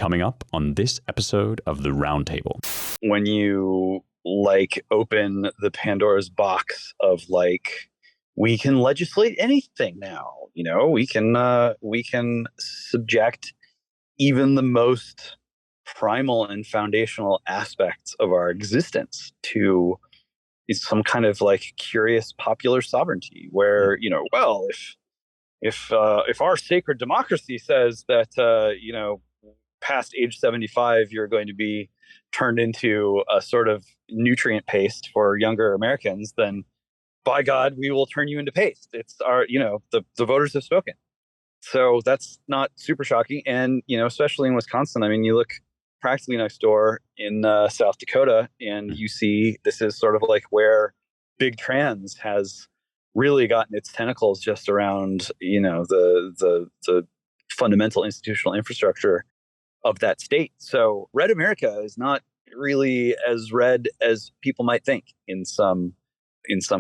coming up on this episode of the Roundtable. When you open the Pandora's box of we can legislate anything now, we can subject even the most primal and foundational aspects of our existence to some kind of curious popular sovereignty where, if our sacred democracy says that, past age 75, you're going to be turned into a sort of nutrient paste for younger Americans, then by God, we will turn you into paste. It's our, the voters have spoken. So that's not super shocking. And, especially in Wisconsin, I mean, you look practically next door in South Dakota, and you see this is sort of where big trans has really gotten its tentacles just around, the fundamental institutional infrastructure of that state. So red America is not really as red as people might think in some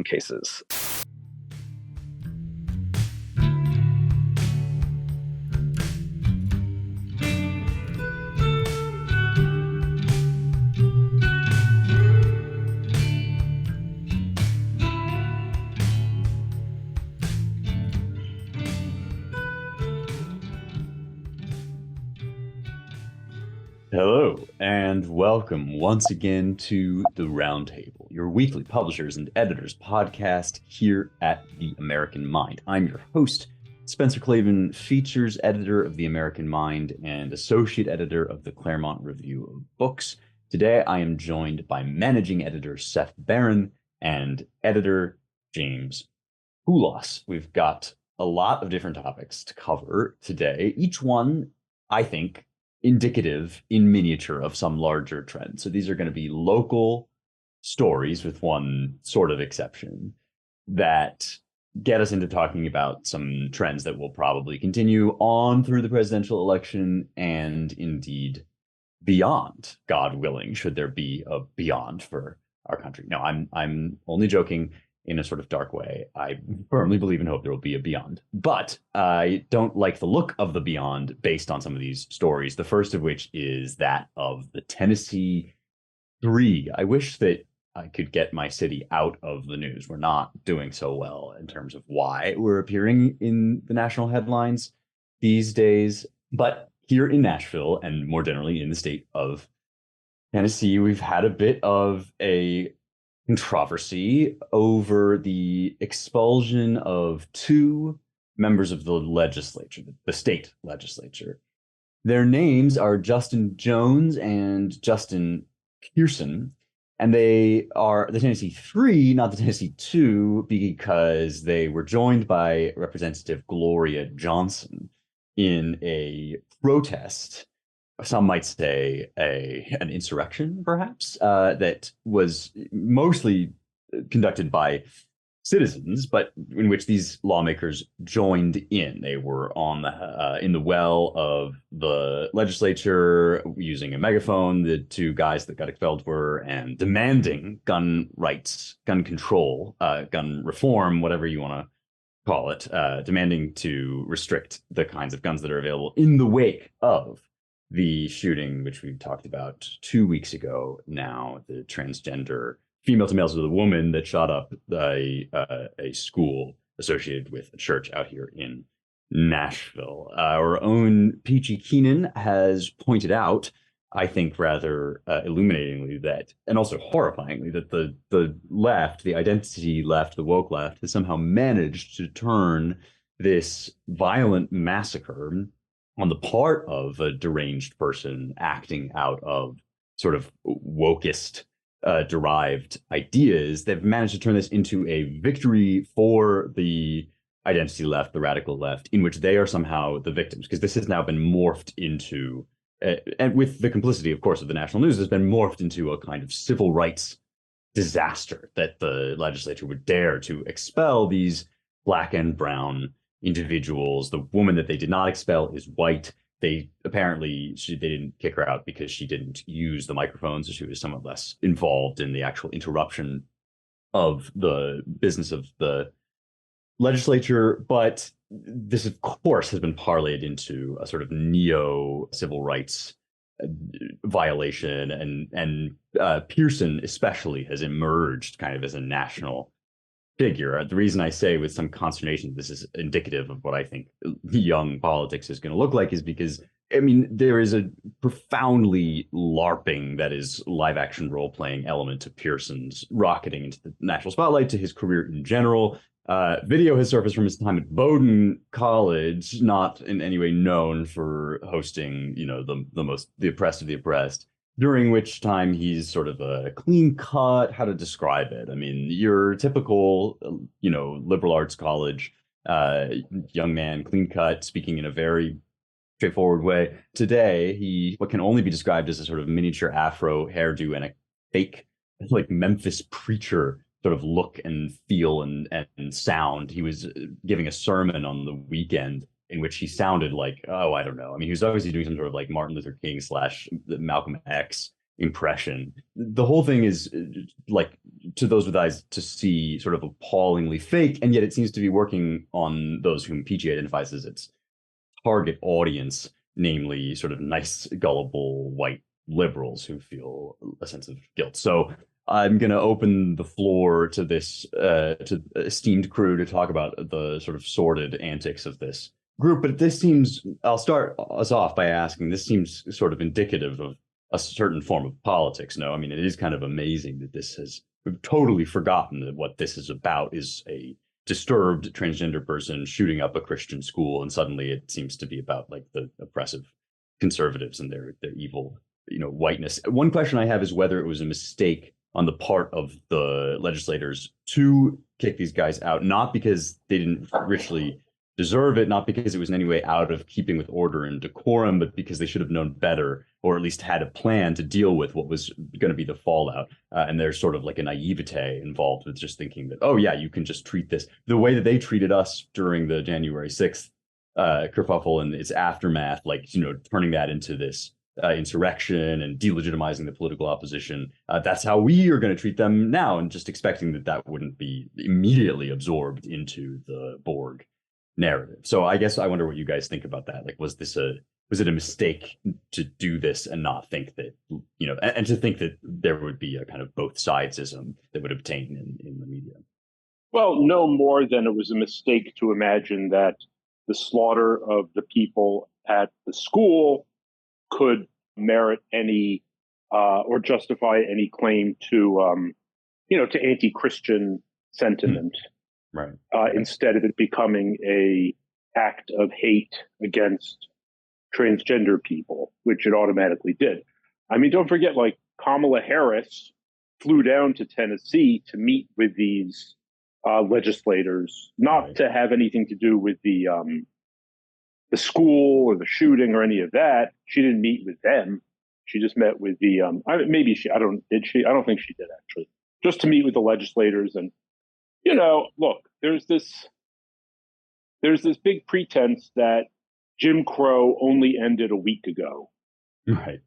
cases. Hello, and welcome once again to The Roundtable, your weekly publishers and editors podcast here at The American Mind. I'm your host, Spencer Clavin, features editor of The American Mind and associate editor of the Claremont Review of Books. Today, I am joined by managing editor Seth Barron and editor James Poulos. We've got a lot of different topics to cover today, each one, I think, indicative in miniature of some larger trend. So these are going to be local stories with one sort of exception that get us into talking about some trends that will probably continue on through the presidential election and indeed beyond, God willing, should there be a beyond for our country. No, I'm only joking in a sort of dark way. I firmly believe and hope there will be a beyond. But I don't like the look of the beyond based on some of these stories, the first of which is that of the Tennessee Three. I wish that I could get my city out of the news. We're not doing so well in terms of why we're appearing in the national headlines these days. But here in Nashville, and more generally in the state of Tennessee, we've had a bit of a controversy over the expulsion of two members of the legislature, the state legislature. Their names are Justin Jones and Justin Pearson, and they are the Tennessee Three, not the Tennessee Two, because they were joined by Representative Gloria Johnson in a protest. Some might say an insurrection, perhaps, that was mostly conducted by citizens, but in which these lawmakers joined in. They were on in the well of the legislature using a megaphone. The two guys that got expelled were, and demanding gun rights, gun control, gun reform, whatever you want to call it, demanding to restrict the kinds of guns that are available in the wake of the shooting, which we talked about 2 weeks ago now, the transgender female to male to the woman that shot up a school associated with a church out here in Nashville. Our own Peachy Keenan has pointed out, I think rather illuminatingly that, and also horrifyingly, that the left, the identity left, the woke left, has somehow managed to turn this violent massacre on the part of a deranged person acting out of sort of wokest derived ideas. They've managed to turn this into a victory for the identity left, the radical left, in which they are somehow the victims, because this has now been morphed into, and with the complicity, of course, of the national news, has been morphed into a kind of civil rights disaster that the legislature would dare to expel these black and brown individuals. The woman that they did not expel is white. They apparently, they didn't kick her out because she didn't use the microphone, so she was somewhat less involved in the actual interruption of the business of the legislature. But this, of course, has been parlayed into a sort of neo-civil rights violation, and Pearson especially has emerged kind of as a national figure. The reason I say with some consternation this is indicative of what I think young politics is going to look like is because, I mean, there is a profoundly LARPing, that is live action role playing element to Pearson's rocketing into the national spotlight, to his career in general. Video has surfaced from his time at Bowdoin College, not in any way known for hosting, the oppressed of the oppressed, during which time he's sort of a clean cut. How to describe it? I mean, your typical, liberal arts college young man, clean cut, speaking in a very straightforward way. Today, he what can only be described as a sort of miniature afro hairdo and a fake, like, Memphis preacher sort of look and feel and sound. He was giving a sermon on the weekend in which he sounded like, oh, I don't know. I mean, he was obviously doing some sort of like Martin Luther King / Malcolm X impression. The whole thing is, like, to those with eyes to see, sort of appallingly fake, and yet it seems to be working on those whom PG identifies as its target audience, namely sort of nice, gullible white liberals who feel a sense of guilt. So I'm going to open the floor to this to esteemed crew to talk about the sort of sordid antics of this group. But this seems, I'll start us off by asking, this seems sort of indicative of a certain form of politics. No, I mean, it is kind of amazing that we've totally forgotten that what this is about is a disturbed transgender person shooting up a Christian school, and suddenly it seems to be about, like, the oppressive conservatives and their evil, whiteness. One question I have is whether it was a mistake on the part of the legislators to kick these guys out, not because they didn't richly deserve it, not because it was in any way out of keeping with order and decorum, but because they should have known better, or at least had a plan to deal with what was going to be the fallout. And there's sort of like a naivete involved with just thinking that, oh yeah, you can just treat this the way that they treated us during the January 6th kerfuffle and its aftermath, like, turning that into this insurrection and delegitimizing the political opposition. That's how we are going to treat them now, and just expecting that wouldn't be immediately absorbed into the Borg narrative. So I guess I wonder what you guys think about that. Like, was it a mistake to do this and not think that, and to think that there would be a kind of both sidesism that would obtain in the media? Well, no more than it was a mistake to imagine that the slaughter of the people at the school could merit any or justify any claim to, to anti-Christian sentiment. Right. Instead of it becoming a act of hate against transgender people, which it automatically did. I mean, don't forget, like, Kamala Harris flew down to Tennessee to meet with these legislators, not to have anything to do with the school or the shooting or any of that. She didn't meet with them. She just met with the maybe she. I don't. Did she? I don't think she did, actually. Just to meet with the legislators. And look, there's this big pretense that Jim Crow only ended a week ago, right?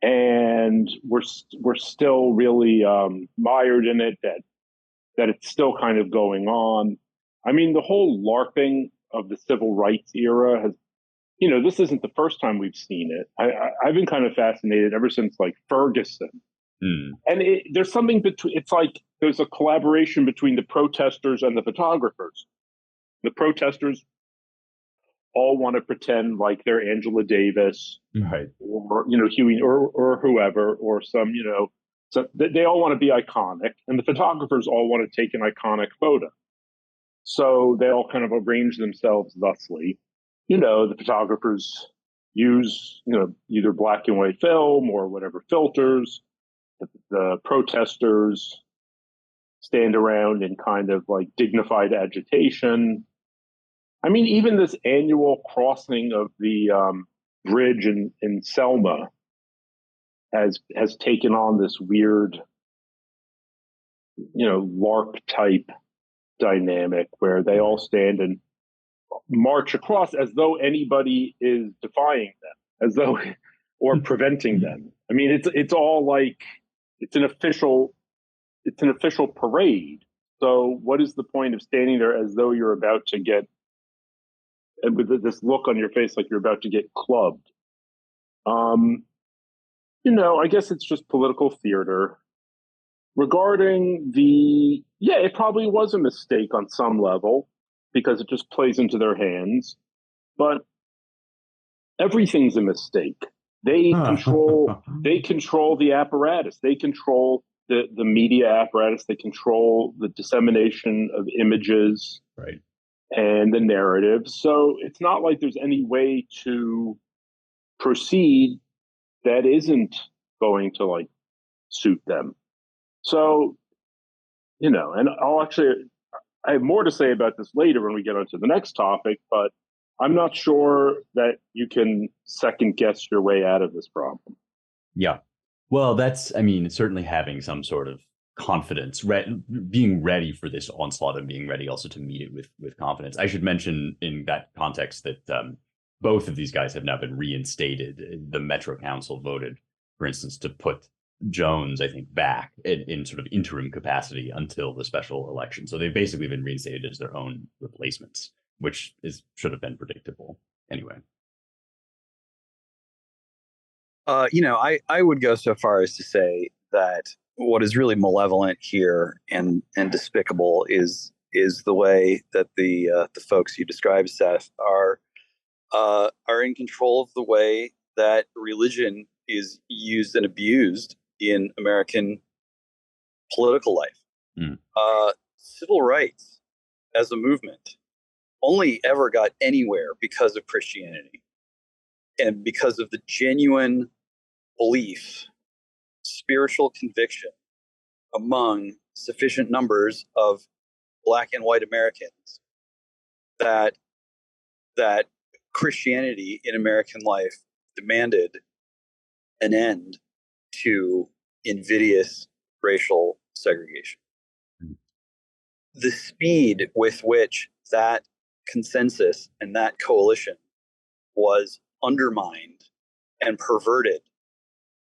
And we're still really mired in it. That it's still kind of going on. I mean, the whole LARPing of the civil rights era has, this isn't the first time we've seen it. I've been kind of fascinated ever since, like, Ferguson. And there's something between, it's like there's a collaboration between the protesters and the photographers. The protesters all want to pretend like they're Angela Davis, right, or, Huey or whoever, or some, so they all want to be iconic, and the photographers all want to take an iconic photo. So they all kind of arrange themselves thusly. The photographers use, either black and white film or whatever filters. The protesters stand around in kind of like dignified agitation. I mean, even this annual crossing of the bridge in Selma has taken on this weird, LARP type dynamic where they all stand and march across as though anybody is defying them, as though or preventing them. I mean, it's all like it's an official parade. So what is the point of standing there as though you're about to get, and with this look on your face like you're about to get clubbed? I guess it's just political theater. Regarding yeah, it probably was a mistake on some level because it just plays into their hands. But everything's a mistake. They control the apparatus. They control the media apparatus. They control the dissemination of images, right, and the narrative. So it's not like there's any way to proceed that isn't going to like suit them. So, and I have more to say about this later when we get onto the next topic, but I'm not sure that you can second guess your way out of this problem. Yeah. Well, certainly having some sort of confidence, being ready for this onslaught and being ready also to meet it with confidence. I should mention in that context that both of these guys have now been reinstated. The Metro Council voted, for instance, to put Jones, I think, back in sort of interim capacity until the special election. So they've basically been reinstated as their own replacements, which should have been predictable anyway. I would go so far as to say that what is really malevolent here and despicable is the way that the folks you described, Seth, are in control of the way that religion is used and abused in American political life. Civil rights as a movement only ever got anywhere because of Christianity and because of the genuine belief, spiritual conviction among sufficient numbers of Black and white Americans that Christianity in American life demanded an end to invidious racial segregation. The speed with which that consensus and that coalition was undermined and perverted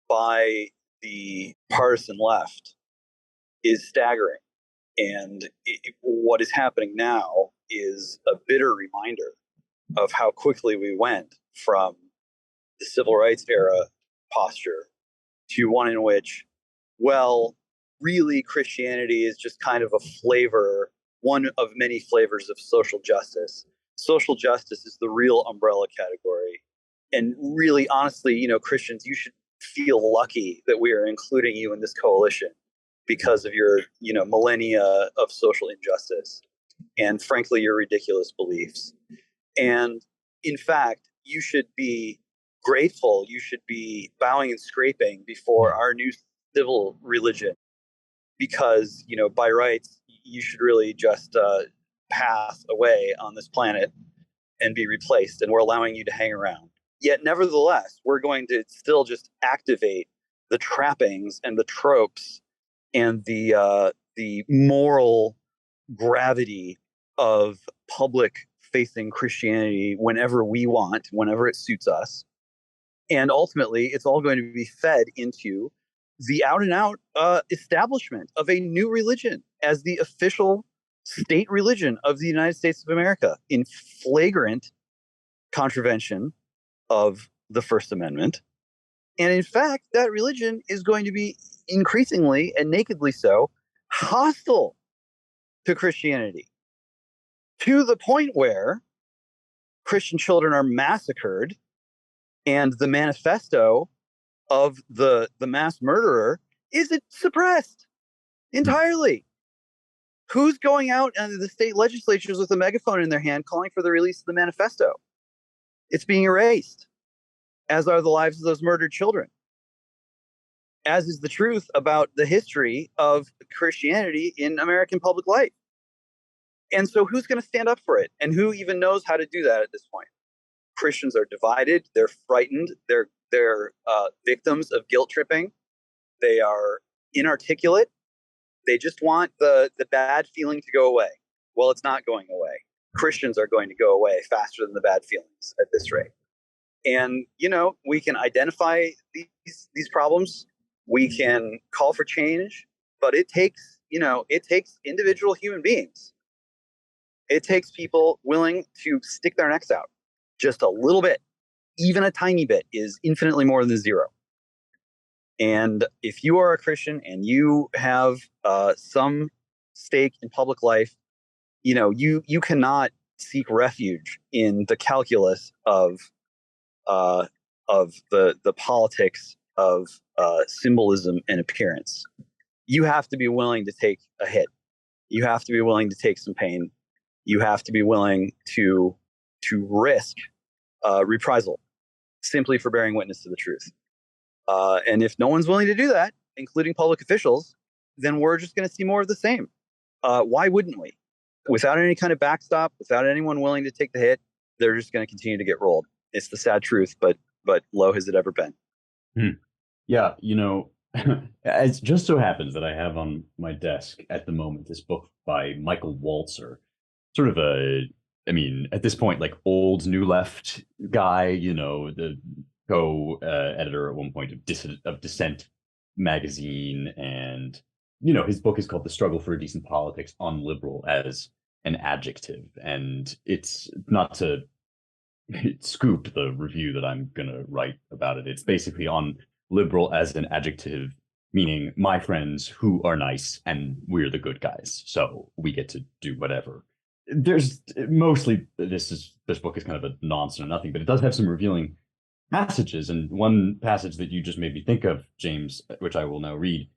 by the partisan left is staggering. And what is happening now is a bitter reminder of how quickly we went from the civil rights era posture to one in which, well, really Christianity is just kind of a flavor, one of many flavors of social justice. Social justice is the real umbrella category. And really, honestly, Christians, you should feel lucky that we are including you in this coalition because of your, millennia of social injustice and, frankly, your ridiculous beliefs. And in fact, you should be grateful. You should be bowing and scraping before our new civil religion because, by rights, you should really just pass away on this planet and be replaced. And we're allowing you to hang around. Yet, nevertheless, we're going to still just activate the trappings and the tropes and the moral gravity of public-facing Christianity whenever we want, whenever it suits us. And ultimately, it's all going to be fed into the out-and-out establishment of a new religion as the official state religion of the United States of America in flagrant contravention of the First Amendment. And in fact, that religion is going to be increasingly and nakedly so hostile to Christianity, to the point where Christian children are massacred and the manifesto of the mass murderer is suppressed entirely. Who's going out into the state legislatures with a megaphone in their hand calling for the release of the manifesto? It's being erased, as are the lives of those murdered children, as is the truth about the history of Christianity in American public life. And so who's going to stand up for it? And who even knows how to do that at this point? Christians are divided. They're frightened. They're victims of guilt tripping. They are inarticulate. They just want the bad feeling to go away. Well, it's not going away. Christians are going to go away faster than the bad feelings at this rate. And, we can identify these problems. We can call for change, but it takes individual human beings. It takes people willing to stick their necks out just a little bit. Even a tiny bit is infinitely more than zero. And if you are a Christian and you have some stake in public life, you cannot seek refuge in the calculus of the politics of symbolism and appearance. You have to be willing to take a hit. You have to be willing to take some pain. You have to be willing to risk reprisal simply for bearing witness to the truth. And if no one's willing to do that, including public officials, then we're just going to see more of the same. Why wouldn't we? Without any kind of backstop, without anyone willing to take the hit, they're just going to continue to get rolled. It's the sad truth, but low has it ever been. Yeah, it just so happens that I have on my desk at the moment this book by Michael Walzer, sort of at this point, like old New Left guy, the co-editor at one point of Dissent magazine, and his book is called The Struggle for a Decent Politics on Liberal as an Adjective, and it's not to scoop the review that I'm gonna write about it. It's basically on liberal as an adjective, meaning my friends who are nice and we're the good guys, so we get to do whatever. There's mostly this book is kind of a nonsense or nothing, but it does have some revealing passages, and one passage that you just made me think of, James, which I will now read.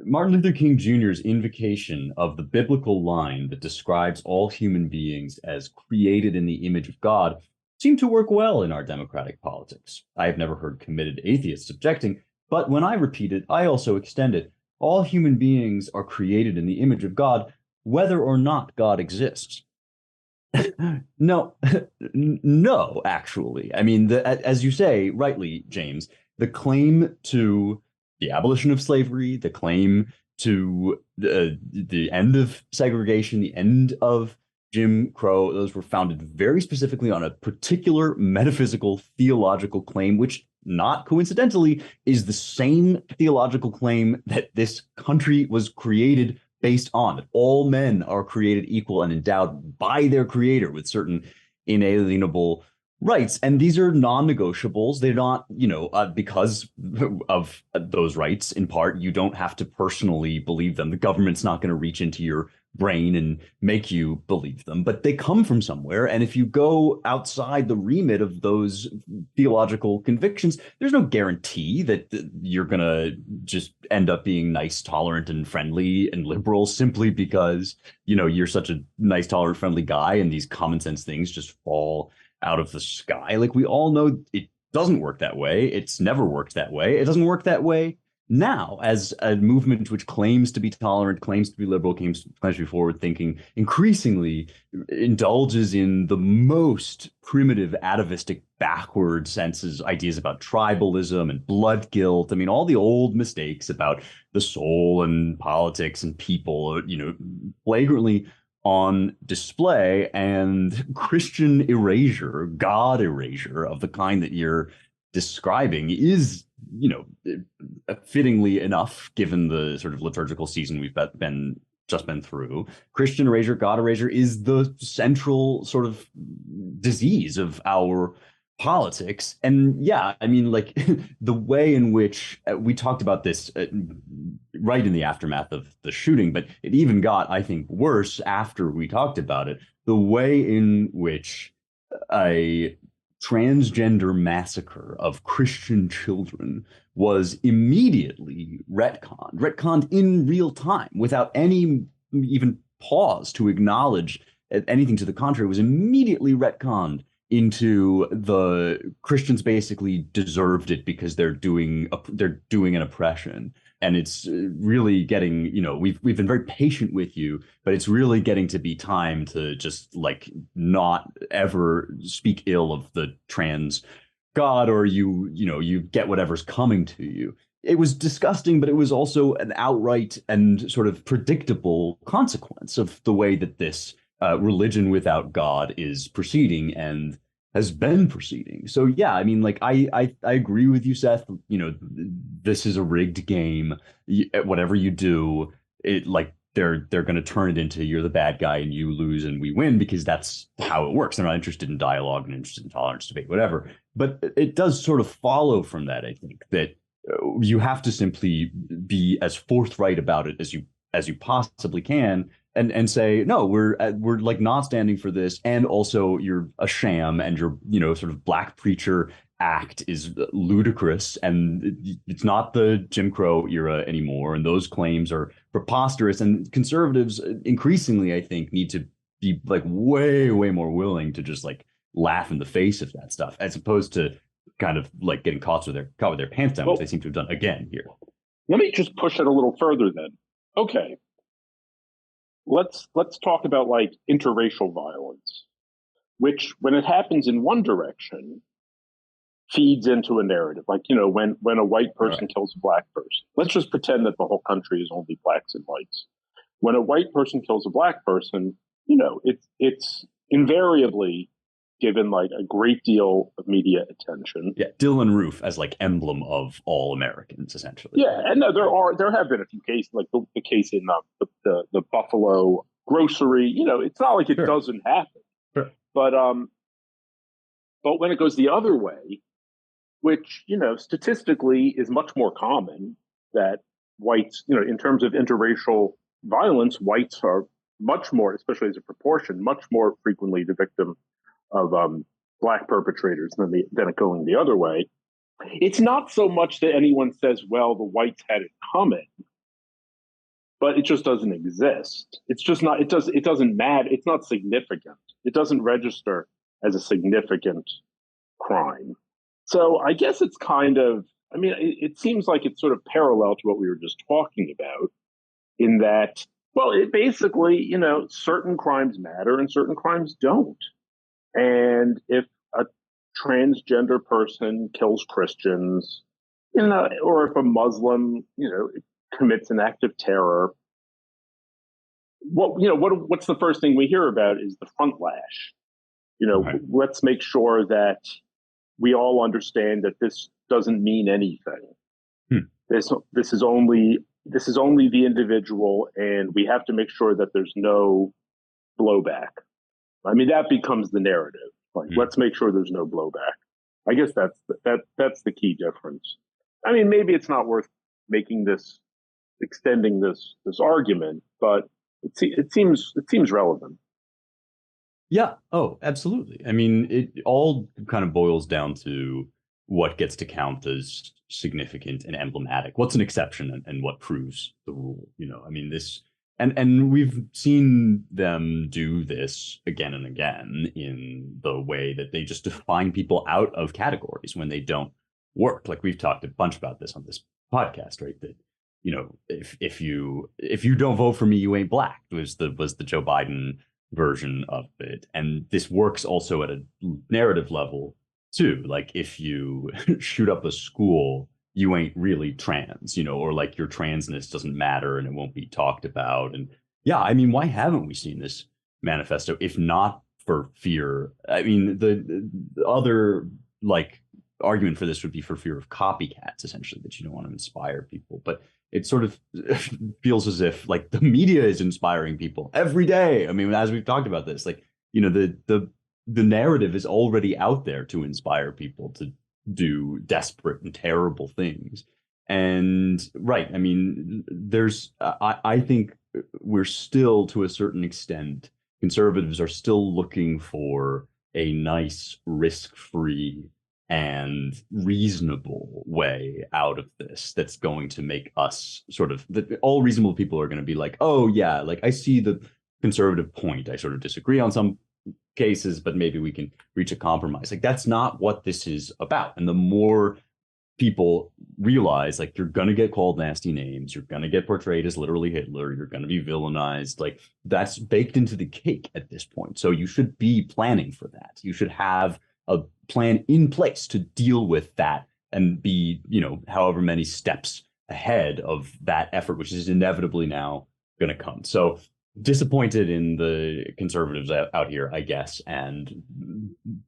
Martin Luther King Jr.'s invocation of the biblical line that describes all human beings as created in the image of God seemed to work well in our democratic politics. I have never heard committed atheists objecting, but when I repeat it, I also extend it. All human beings are created in the image of God, whether or not God exists. No, no, actually. I mean, as you say rightly, James, the claim to the abolition of slavery, the claim to the end of segregation, the end of Jim Crow, those were founded very specifically on a particular metaphysical theological claim, which, not coincidentally, is the same theological claim that this country was created based on, that all men are created equal and endowed by their creator with certain inalienable rights. And these are non-negotiables. They're not, because of those rights, in part, you don't have to personally believe them. The government's not going to reach into your brain and make you believe them, but they come from somewhere. And if you go outside the remit of those theological convictions, there's no guarantee that you're going to just end up being nice, tolerant, and friendly and liberal simply because, you're such a nice, tolerant, friendly guy and these common sense things just fall out of the sky. Like, we all know it doesn't work that way. It's never worked that way. It doesn't work that way now, as a movement which claims to be tolerant, claims to be liberal, claims to be forward thinking, increasingly indulges in the most primitive, atavistic, backward senses, ideas about tribalism and blood guilt. I mean, all the old mistakes about the soul and politics and people, flagrantly on display. And Christian erasure, God erasure of the kind that you're describing is, fittingly enough, given the sort of liturgical season we've just been through, Christian erasure, God erasure is the central sort of disease of our politics. And yeah, I mean, like the way in which we talked about this right in the aftermath of the shooting, but it even got, I think, worse after we talked about it. The way in which a transgender massacre of Christian children was immediately retconned in real time without any even pause to acknowledge anything to the contrary, was immediately retconned into the Christians basically deserved it because they're doing an oppression. And it's really getting, we've been very patient with you, but it's really getting to be time to just like not ever speak ill of the trans God, or you get whatever's coming to you. It was disgusting, but it was also an outright and sort of predictable consequence of the way that this religion without God is proceeding and has been proceeding. So yeah, I mean, like I agree with you, Seth. This is a rigged game. Whatever you do, it like they're going to turn it into you're the bad guy and you lose and we win, because that's how it works. They're not interested in dialogue and interested in tolerance, debate, whatever. But it does sort of follow from that, I think, that you have to simply be as forthright about it as you possibly can, and say no, we're like not standing for this, and also you're a sham, and your sort of black preacher act is ludicrous, and it's not the Jim Crow era anymore, and those claims are preposterous, and conservatives increasingly, I think, need to be like way more willing to just like laugh in the face of that stuff, as opposed to kind of like getting caught with their pants down, which they seem to have done again here. Let me just push it a little further then. Okay, let's talk about like interracial violence, which when it happens in one direction feeds into a narrative. Like, when a white person kills a black person, let's just pretend that the whole country is only blacks and whites. When a white person kills a black person, it's invariably given like a great deal of media attention. Yeah, Dylan Roof as like emblem of all Americans, essentially. Yeah, and there have been a few cases, like the case in the Buffalo grocery. It's not like it doesn't happen. Sure. But when it goes the other way, which statistically is much more common, that whites, in terms of interracial violence, whites are much more, especially as a proportion, much more frequently the victim of black perpetrators than it going the other way. It's not so much that anyone says, well, the whites had it coming, but it just doesn't exist. It's just not, it doesn't matter. It's not significant. It doesn't register as a significant crime. So I guess it's kind of, it seems like it's sort of parallel to what we were just talking about, in that, well, it basically, certain crimes matter and certain crimes don't. And if a transgender person kills Christians, or if a Muslim, commits an act of terror, what's the first thing we hear about is the front lash. Let's make sure that we all understand that this doesn't mean anything. This is only the individual, and we have to make sure that there's no blowback. That becomes the narrative. Like, let's make sure there's no blowback. I guess that's the key difference. Maybe it's not worth extending this argument, but it seems relevant. Yeah. Oh, absolutely. It all kind of boils down to what gets to count as significant and emblematic. What's an exception and what proves the rule? This. And we've seen them do this again and again in the way that they just define people out of categories when they don't work. Like, we've talked a bunch about this on this podcast, right? That, if you don't vote for me, you ain't black, was the Joe Biden version of it. And this works also at a narrative level too. Like, if you shoot up a school, you ain't really trans, or like your transness doesn't matter and it won't be talked about. And yeah, why haven't we seen this manifesto if not for fear? The other like argument for this would be for fear of copycats, essentially, that you don't want to inspire people. But it sort of feels as if like the media is inspiring people every day. As we've talked about this, like, the narrative is already out there to inspire people to do desperate and terrible things. And right, there's I think we're still, to a certain extent, conservatives are still looking for a nice, risk-free and reasonable way out of this that's going to make us sort of, that all reasonable people are going to be like, oh yeah, like I see the conservative point. I sort of disagree on some cases, but maybe we can reach a compromise. Like, that's not what this is about. And the more people realize, like, you're going to get called nasty names, you're going to get portrayed as literally Hitler, you're going to be villainized, like, that's baked into the cake at this point. So you should be planning for that. You should have a plan in place to deal with that and be, however many steps ahead of that effort, which is inevitably now going to come. So disappointed in the conservatives out here, I guess, and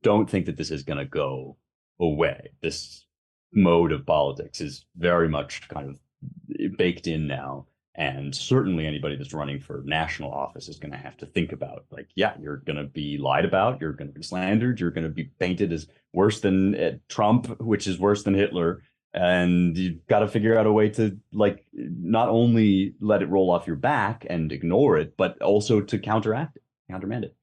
don't think that this is going to go away. This mode of politics is very much kind of baked in now. And certainly anybody that's running for national office is going to have to think about, like, yeah, you're going to be lied about, you're going to be slandered, you're going to be painted as worse than Trump, which is worse than Hitler. And you've got to figure out a way to like not only let it roll off your back and ignore it, but also to counteract it, countermand it.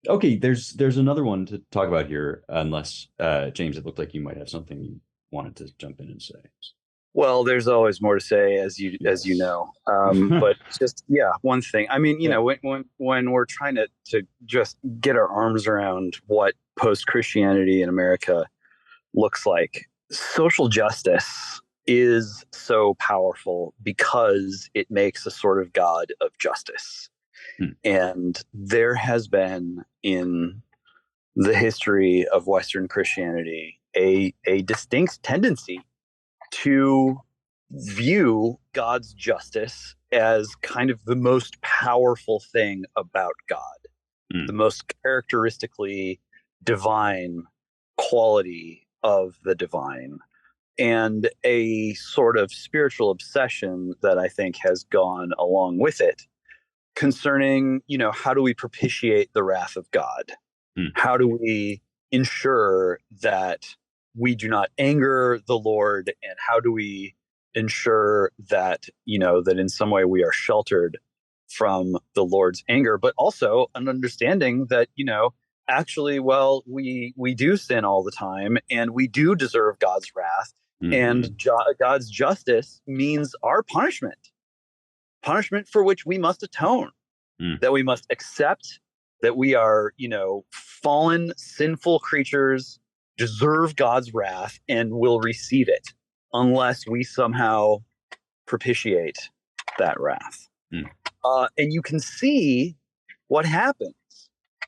Okay, there's another one to talk about here, unless James, it looked like you might have something you wanted to jump in and say. Well, there's always more to say, as you know. But just one thing. I mean, you know, when we're trying to just get our arms around what post-Christianity in America looks like, social justice is so powerful because it makes a sort of God of justice. And there has been in the history of Western Christianity a distinct tendency to view God's justice as kind of the most powerful thing about God, the most characteristically divine quality of the divine, and a sort of spiritual obsession that I think has gone along with it concerning, you know, how do we propitiate the wrath of God? How do we ensure that we do not anger the Lord? And how do we ensure that, you know, that in some way we are sheltered from the Lord's anger, but also an understanding that, you know, actually, well, we do sin all the time and we do deserve God's wrath. And God's justice means our punishment for which we must atone, that we must accept that we are, you know, fallen, sinful creatures, deserve God's wrath, and will receive it unless we somehow propitiate that wrath. And you can see what happens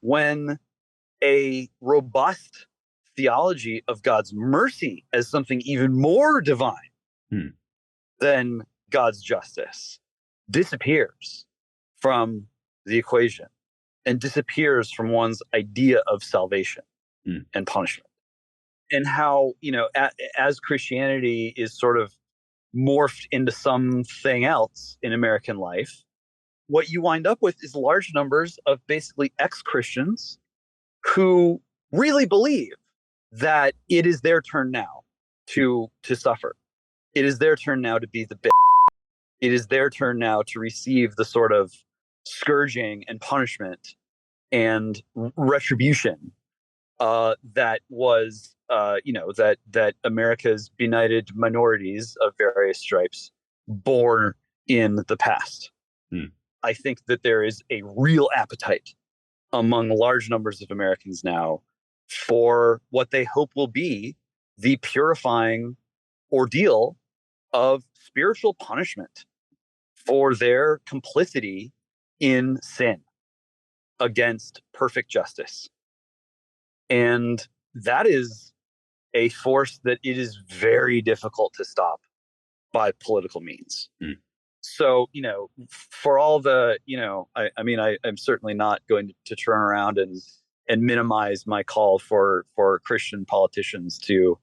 when a robust theology of God's mercy as something even more divine than God's justice disappears from the equation and disappears from one's idea of salvation and punishment. And how, you know, as Christianity is sort of morphed into something else in American life, what you wind up with is large numbers of basically ex-Christians who really believe that it is their turn now to suffer. It is their turn now to be the bitch. It is their turn now to receive the sort of scourging and punishment and retribution that was, you know, that America's benighted minorities of various stripes bore in the past. I think that there is a real appetite among large numbers of Americans now for what they hope will be the purifying ordeal of spiritual punishment for their complicity in sin against perfect justice. And that is a force that it is very difficult to stop by political means. So, you know, for all the, you know, I mean, I'm certainly not going to turn around and minimize my call for Christian politicians to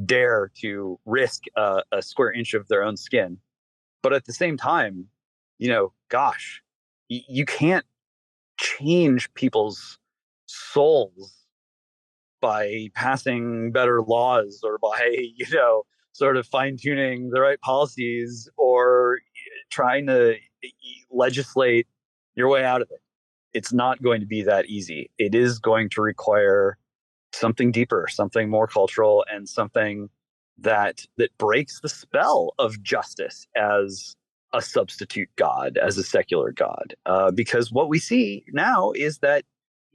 dare to risk a square inch of their own skin. But at the same time, you know, gosh, you can't change people's souls by passing better laws or by, you know, sort of fine tuning the right policies or trying to legislate your way out of it. It's not going to be that easy. It is going to require something deeper, something more cultural, and something that breaks the spell of justice as a substitute God, as a secular God. Because what we see now is that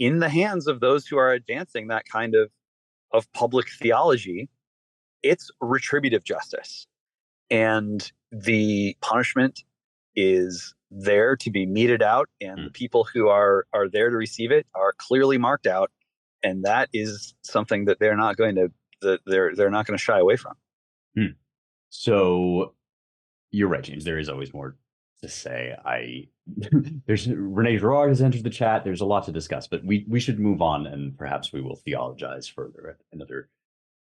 in the hands of those who are advancing that kind of public theology, it's retributive justice. And the punishment is there to be meted out, and the people who are there to receive it are clearly marked out. And that is something that they're not going to shy away from. So you're right, James. There is always more to say. There's Renee Gerard has entered the chat. There's a lot to discuss, but we should move on, and perhaps we will theologize further at another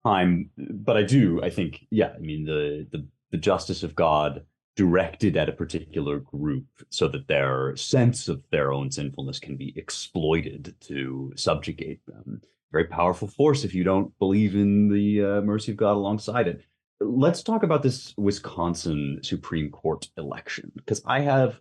time. But I think, yeah, I mean, the justice of God directed at a particular group so that their sense of their own sinfulness can be exploited to subjugate them. Very powerful force if you don't believe in the mercy of God alongside it. let's talk about this Wisconsin Supreme Court election, because I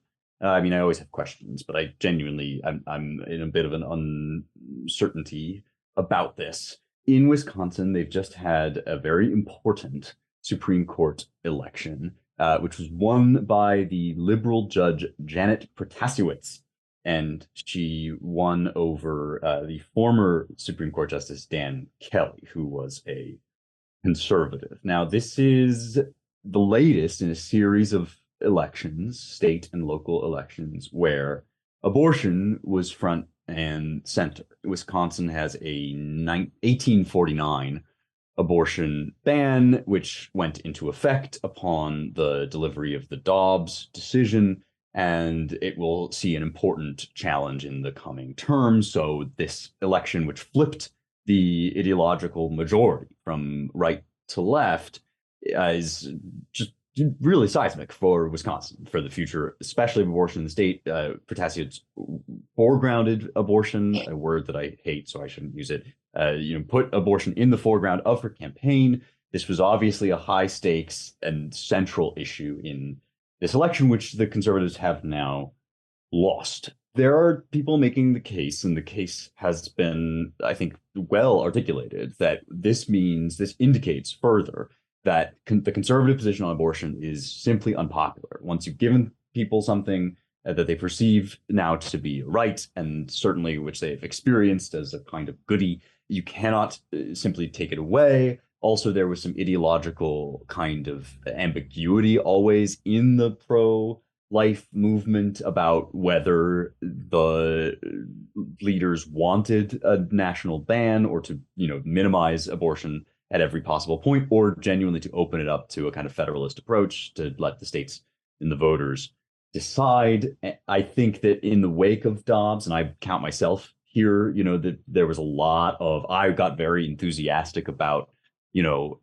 mean, I always have questions, but I genuinely, I'm in a bit of an uncertainty about this. In Wisconsin, they've just had a very important Supreme Court election, which was won by the liberal judge Janet Protasiewicz, and she won over the former Supreme Court Justice Dan Kelly, who was a conservative. Now, this is the latest in a series of elections, state and local elections, where abortion was front and center. Wisconsin has a 1849 abortion ban, which went into effect upon the delivery of the Dobbs decision, and it will see an important challenge in the coming term. So, this election, which flipped the ideological majority from right to left, is just really seismic for Wisconsin, for the future, especially of abortion in the state. Protasiewicz foregrounded abortion, a word that I hate, so I shouldn't use it. Put abortion in the foreground of her campaign. This was obviously a high stakes and central issue in this election, which the conservatives have now lost. There are people making the case, and the case has been, I think, well articulated, that this indicates further that the conservative position on abortion is simply unpopular. Once you've given people something that they perceive now to be right, and certainly which they've experienced as a kind of goodie, you cannot simply take it away. Also, there was some ideological kind of ambiguity always in the pro-life movement about whether the leaders wanted a national ban or to, minimize abortion at every possible point, or genuinely to open it up to a kind of federalist approach to let the states and the voters decide. I think that in the wake of Dobbs, and I count myself here, that there was a lot of, I got very enthusiastic about,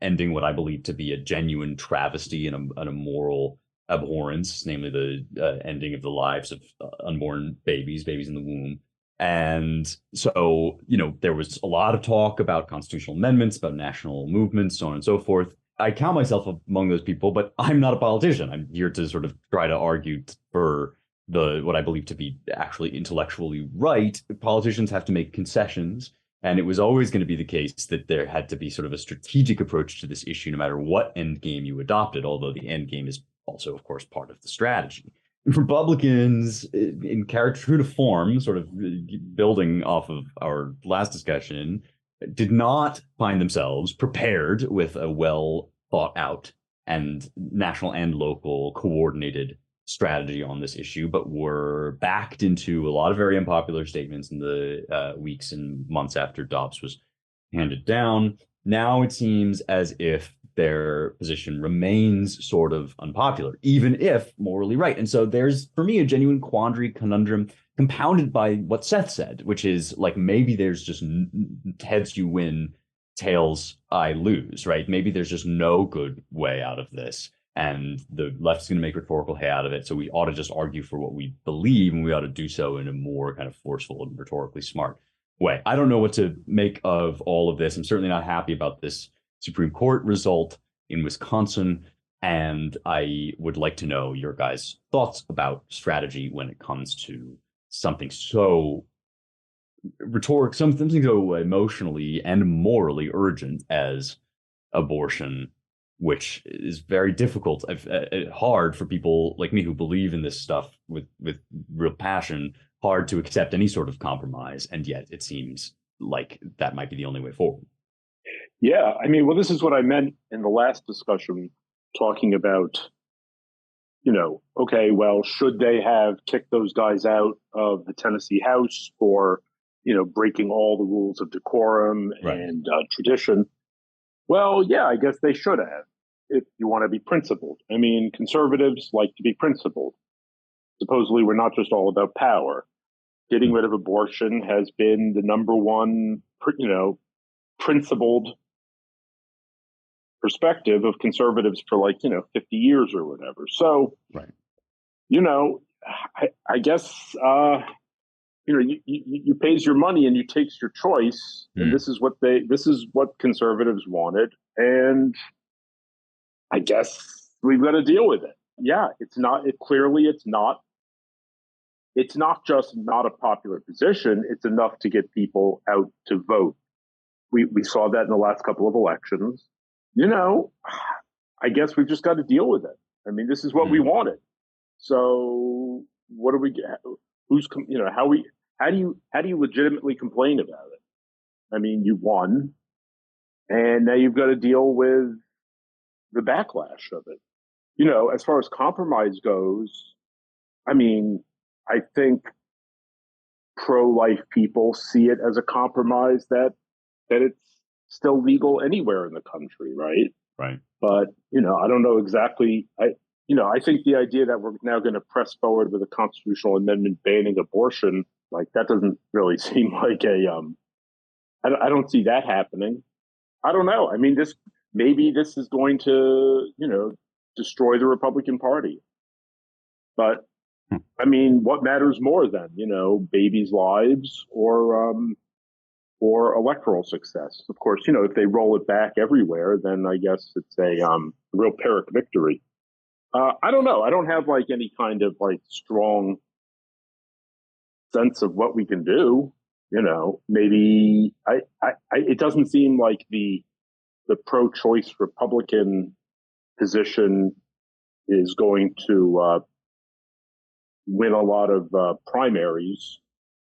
ending what I believe to be a genuine travesty and a moral abhorrence, namely the ending of the lives of unborn babies in the womb. And so, there was a lot of talk about constitutional amendments, about national movements, so on and so forth. I count myself among those people, but I'm not a politician. I'm here to sort of try to argue for what I believe to be actually intellectually right. Politicians have to make concessions, and it was always going to be the case that there had to be sort of a strategic approach to this issue, no matter what end game you adopted, although the end game is also, of course, part of the strategy. Republicans, in true to form, sort of building off of our last discussion, did not find themselves prepared with a well thought out and national and local coordinated strategy on this issue, but were backed into a lot of very unpopular statements in the weeks and months after Dobbs was handed down. Now it seems as if their position remains sort of unpopular, even if morally right. And so there's, for me, a genuine quandary, conundrum, compounded by what Seth said, which is like, maybe there's just heads you win, tails I lose, right? Maybe there's just no good way out of this, and the left's going to make rhetorical hay out of it. So we ought to just argue for what we believe, and we ought to do so in a more kind of forceful and rhetorically smart way. I don't know what to make of all of this. I'm certainly not happy about this Supreme Court result in Wisconsin, and I would like to know your guys' thoughts about strategy when it comes to something so rhetoric, something so emotionally and morally urgent as abortion, which is very difficult, hard for people like me who believe in this stuff with real passion, hard to accept any sort of compromise, and yet it seems like that might be the only way forward. Yeah, I mean, well, this is what I meant in the last discussion, talking about, okay, well, should they have kicked those guys out of the Tennessee House for, breaking all the rules of decorum and tradition? Well, yeah, I guess they should have, if you want to be principled. I mean, conservatives like to be principled. Supposedly, we're not just all about power. Getting rid of abortion has been the number one, principled perspective of conservatives for 50 years or whatever. So, I guess, you pays your money and you takes your choice. And this is what conservatives wanted. And I guess we've got to deal with it. Yeah, it's not. It clearly, it's not. It's not just not a popular position. It's enough to get people out to vote. We saw that in the last couple of elections. You know, I guess we've just got to deal with it. I mean, this is what we wanted. So what do we get? Who's how do you legitimately complain about it? I mean, you won, and now you've got to deal with the backlash of it. You know, as far as compromise goes, I mean, I think pro-life people see it as a compromise that it's still legal anywhere in the country, right? Right. But I don't know exactly. I think the idea that we're now going to press forward with a constitutional amendment banning abortion, like that doesn't really seem like I don't see that happening. I don't know. I mean, maybe this is going to destroy the Republican Party, but I mean, what matters more then? Babies' lives or electoral success? Of course, if they roll it back everywhere, then I guess it's a real Pyrrhic victory. I don't know. I don't have like any kind of like strong sense of what we can do. Maybe it doesn't seem like the pro-choice Republican position is going to win a lot of primaries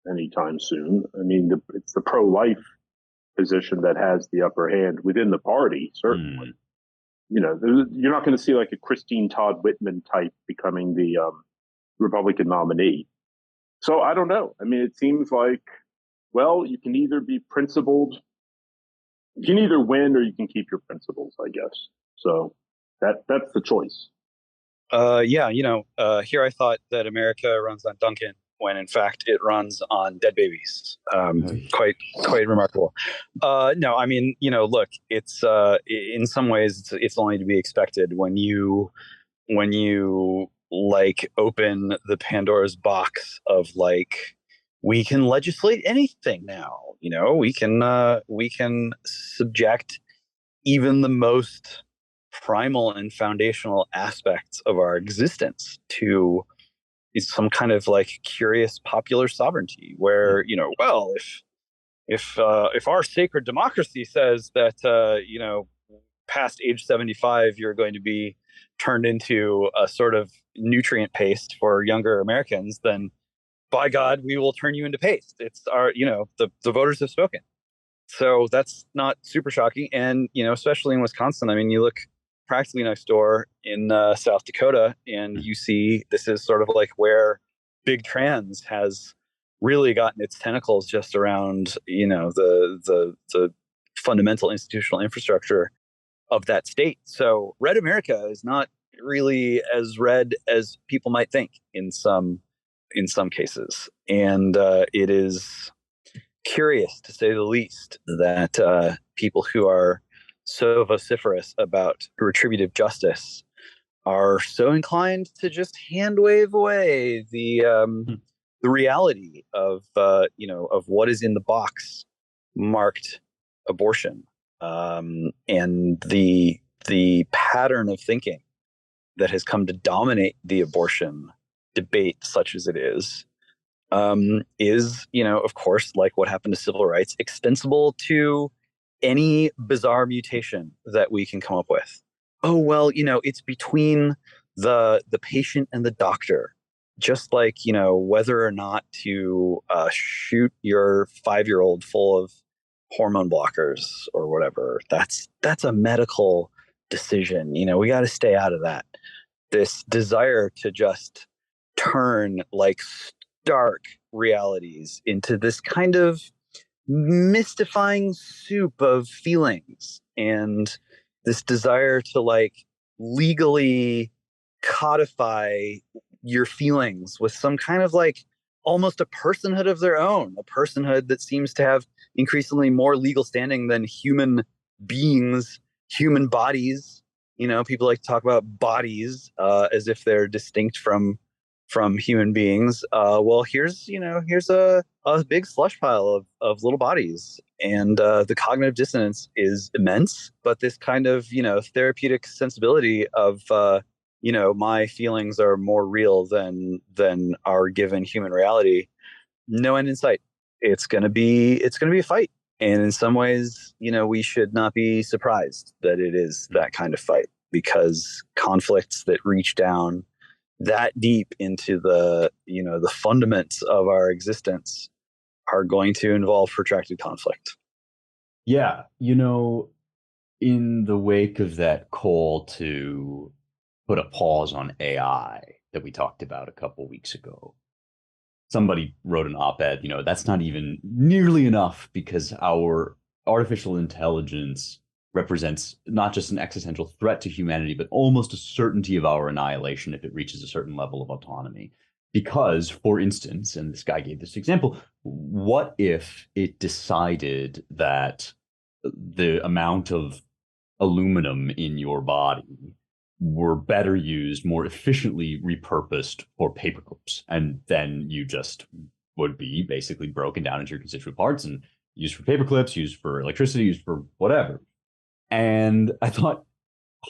anytime soon. I mean, it's the pro-life position that has the upper hand within the party, certainly. You're not going to see like a Christine Todd Whitman type becoming the Republican nominee. So I don't know. I mean, it seems like, well, you can either be principled, you can either win or you can keep your principles, I guess. So that's the choice. Here I thought that America runs on Duncan when in fact it runs on dead babies. Quite remarkable. No, I mean, look, it's in some ways it's only to be expected when you like open the Pandora's box of like, we can legislate anything now. We can subject even the most primal and foundational aspects of our existence to some kind of like curious popular sovereignty where, well, if our sacred democracy says that, past age 75, you're going to be turned into a sort of nutrient paste for younger Americans, then by God, we will turn you into paste. It's our, the voters have spoken. So that's not super shocking. And, especially in Wisconsin, I mean, you look practically next door in South Dakota, and you see this is sort of like where big trans has really gotten its tentacles just around, the fundamental institutional infrastructure of that state. So red America is not really as red as people might think in some cases. And it is curious, to say the least, that people who are so vociferous about retributive justice are so inclined to just hand wave away the reality of of what is in the box marked abortion, and the pattern of thinking that has come to dominate the abortion debate, such as it is, of course, like what happened to civil rights, extensible to any bizarre mutation that we can come up with. Oh, well, it's between the patient and the doctor, just like, whether or not to shoot your 5-year-old full of hormone blockers or whatever. That's a medical decision. We got to stay out of that. This desire to just turn like stark realities into this kind of mystifying soup of feelings, and this desire to like legally codify your feelings with some kind of like almost a personhood of their own, a personhood that seems to have increasingly more legal standing than human beings, human bodies. People like to talk about bodies as if they're distinct from human beings. Well, here's a big slush pile of little bodies, the cognitive dissonance is immense. But this kind of therapeutic sensibility of my feelings are more real than our given human reality. No end in sight. It's gonna be a fight, and in some ways, we should not be surprised that it is that kind of fight, because conflicts that reach down that deep into the fundaments of our existence are going to involve protracted conflict. Yeah, in the wake of that call to put a pause on AI that we talked about a couple weeks ago, somebody wrote an op-ed, that's not even nearly enough, because our artificial intelligence represents not just an existential threat to humanity, but almost a certainty of our annihilation if it reaches a certain level of autonomy. Because, for instance, and this guy gave this example, what if it decided that the amount of aluminum in your body were better used, more efficiently repurposed for paper clips, and then you just would be basically broken down into your constituent parts and used for paper clips, used for electricity, used for whatever. And I thought,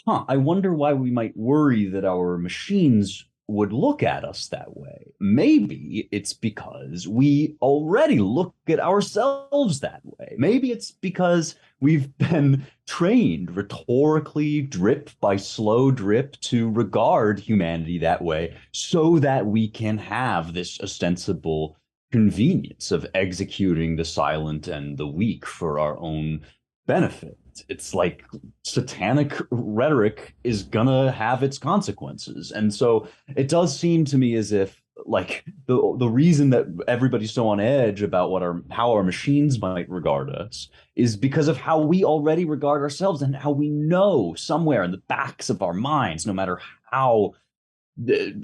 I wonder why we might worry that our machines would look at us that way. Maybe it's because we already look at ourselves that way. Maybe it's because we've been trained rhetorically, drip by slow drip, to regard humanity that way, so that we can have this ostensible convenience of executing the silent and the weak for our own benefit. It's like satanic rhetoric is gonna have its consequences. And so it does seem to me as if, like, the reason that everybody's so on edge about how our machines might regard us is because of how we already regard ourselves, and how we know somewhere in the backs of our minds, no matter how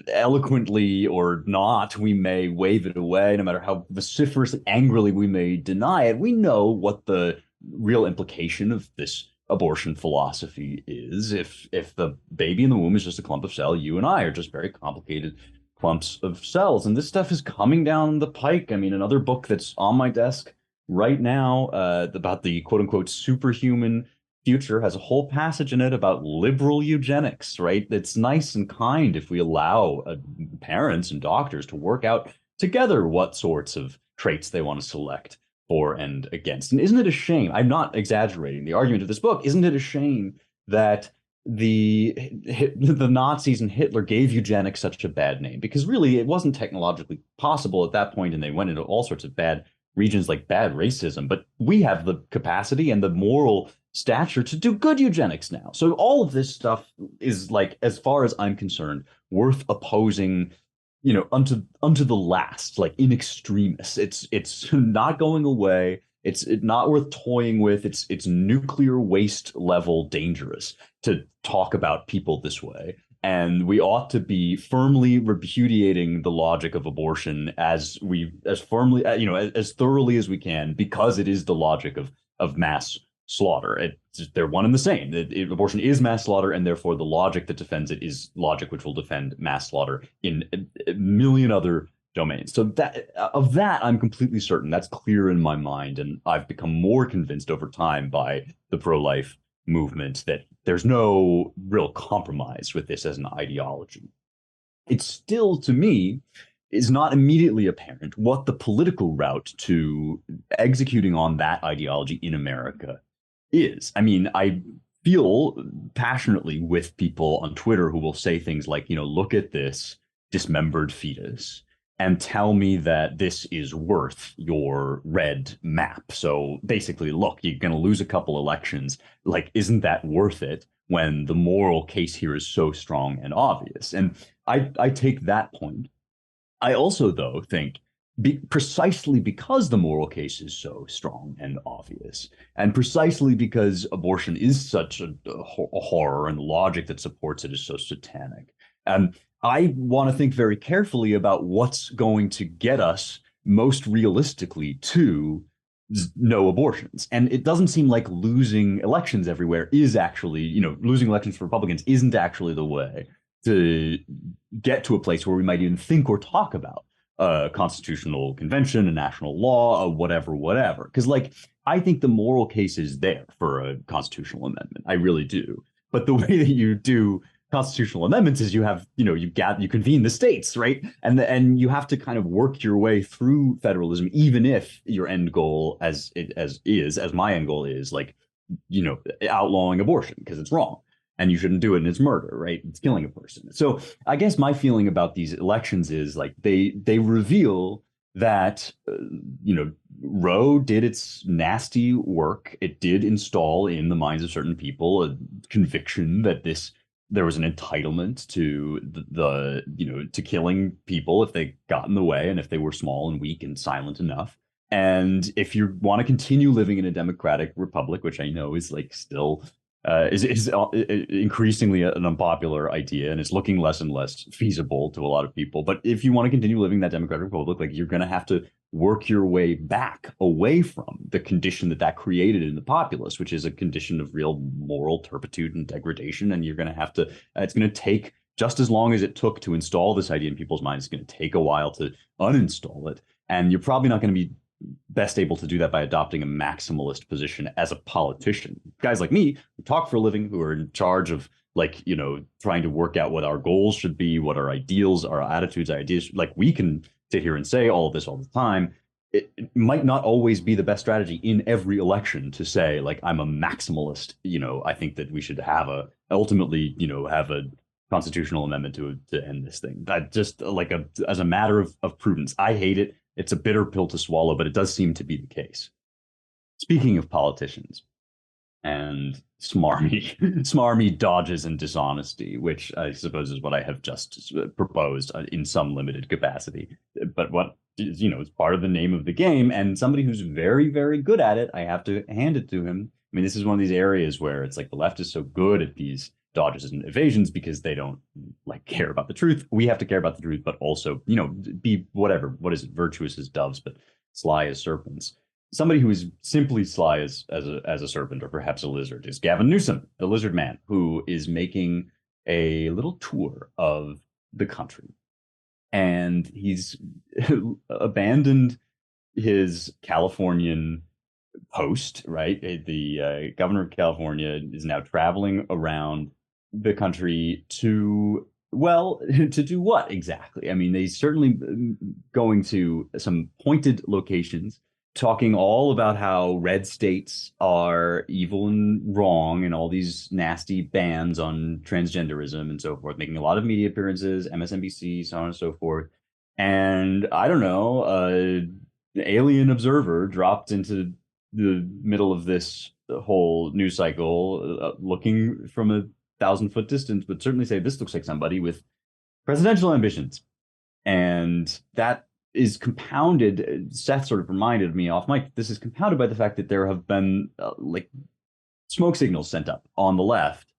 eloquently or not we may wave it away, no matter how vociferously, angrily we may deny it, we know what the real implication of this abortion philosophy is. If the baby in the womb is just a clump of cell, you and I are just very complicated clumps of cells. And this stuff is coming down the pike. I mean, another book that's on my desk right now about the quote unquote superhuman future has a whole passage in it about liberal eugenics, right? It's nice and kind if we allow parents and doctors to work out together what sorts of traits they want to select for and against. And isn't it a shame? I'm not exaggerating the argument of this book. Isn't it a shame that the Nazis and Hitler gave eugenics such a bad name? Because really, it wasn't technologically possible at that point, and they went into all sorts of bad regions, like bad racism. But we have the capacity and the moral stature to do good eugenics now. So all of this stuff is, like, as far as I'm concerned, worth opposing, unto the last, like in extremis. It's not going away. It's not worth toying with. It's nuclear waste level dangerous to talk about people this way. And we ought to be firmly repudiating the logic of abortion as firmly, as thoroughly as we can, because it is the logic of mass slaughter. They're one and the same. Abortion is mass slaughter, and therefore the logic that defends it is logic which will defend mass slaughter in a million other domains. So that I'm completely certain. That's clear in my mind, and I've become more convinced over time by the pro-life movement that there's no real compromise with this as an ideology. It still, to me, is not immediately apparent what the political route to executing on that ideology in America is. I mean, I feel passionately with people on Twitter who will say things like, look at this dismembered fetus and tell me that this is worth your red map. So basically, look, you're going to lose a couple elections. Like, isn't that worth it when the moral case here is so strong and obvious? And I take that point. I also, though, think precisely because the moral case is so strong and obvious, and precisely because abortion is such a horror, and the logic that supports it is so satanic, I want to think very carefully about what's going to get us most realistically to no abortions. And it doesn't seem like losing elections everywhere is actually, losing elections for Republicans isn't actually the way to get to a place where we might even think or talk about a constitutional convention, a national law, a whatever. Because like I think the moral case is there for a constitutional amendment. I really do. But the way that you do constitutional amendments is you have, you convene the states, right? And you have to kind of work your way through federalism, even if your end goal, as my end goal is, like, outlawing abortion because it's wrong and you shouldn't do it and it's murder, right? It's killing a person. So I guess my feeling about these elections is like they reveal that Roe did its nasty work. It did install in the minds of certain people a conviction that there was an entitlement to to killing people if they got in the way and if they were small and weak and silent enough. And if you want to continue living in a democratic republic, which I know is like still is increasingly an unpopular idea, and it's looking less and less feasible to a lot of people. But if you want to continue living that democratic republic, like you're going to have to work your way back away from the condition that created in the populace, which is a condition of real moral turpitude and degradation. And you're going to have to. It's going to take just as long as it took to install this idea in people's minds. It's going to take a while to uninstall it, and you're probably not going to be best able to do that by adopting a maximalist position as a politician. Guys like me who talk for a living, who are in charge of trying to work out what our goals should be, what our ideals, our attitudes, our ideas, like we can sit here and say all of this all the time. It might not always be the best strategy in every election to say, like, I'm a maximalist. I think that we should have ultimately have a constitutional amendment to end this thing. That just as a matter of prudence. I hate it. It's a bitter pill to swallow, but it does seem to be the case. Speaking of politicians and smarmy dodges and dishonesty, which I suppose is what I have just proposed in some limited capacity. But what is part of the name of the game, and somebody who's very, very good at it, I have to hand it to him. I mean, this is one of these areas where it's like the left is so good at these dodges and evasions because they don't care about the truth. We have to care about the truth, but also, be what is it? Virtuous as doves, but sly as serpents. Somebody who is simply sly as a serpent, or perhaps a lizard, is Gavin Newsom, the lizard man, who is making a little tour of the country. And he's abandoned his Californian post, right? The governor of California is now traveling around the country to do what exactly? I mean, they certainly going to some pointed locations, talking all about how red states are evil and wrong, and all these nasty bans on transgenderism and so forth, making a lot of media appearances, MSNBC, so on and so forth. And I don't know, the alien observer dropped into the middle of this whole news cycle, looking from a 1,000-foot distance, would certainly say this looks like somebody with presidential ambitions. And that is compounded. Seth sort of reminded me off mic, this is compounded by the fact that there have been smoke signals sent up on the left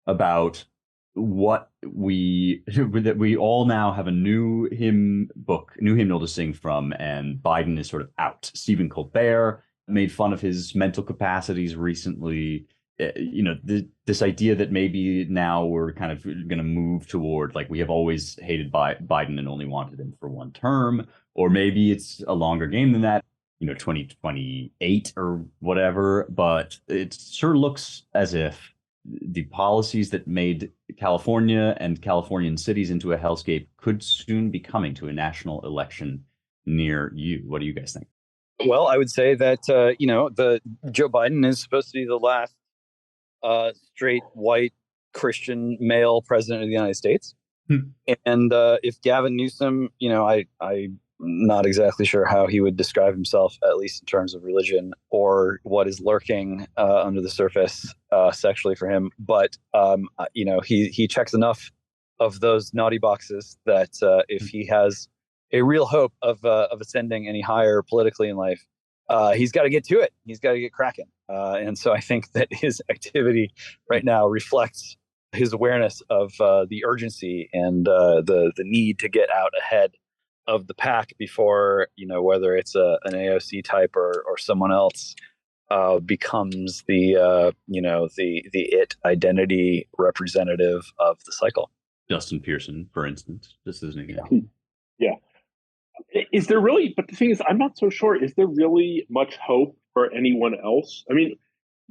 about what that we all now have a new hymnal to sing from, and Biden is sort of out. Stephen Colbert made fun of his mental capacities recently. This idea that maybe now we're kind of going to move toward, we have always hated Biden and only wanted him for one term, or maybe it's a longer game than that, 2028 or whatever. But it sure looks as if the policies that made California and Californian cities into a hellscape could soon be coming to a national election near you. What do you guys think? Well, I would say that, the Joe Biden is supposed to be the last straight white Christian male president of the United States. And if Gavin Newsom, I'm not exactly sure how he would describe himself, at least in terms of religion or what is lurking under the surface sexually for him. But, he checks enough of those naughty boxes that if he has a real hope of ascending any higher politically in life, he's got to get to it. He's got to get cracking. And so I think that his activity right now reflects his awareness of the urgency and the need to get out ahead of the pack before, whether it's an AOC type or someone else becomes the it identity representative of the cycle. Justin Pearson, for instance, just as an example. Yeah. Is there really? But the thing is, I'm not so sure. Is there really much hope for anyone else? I mean,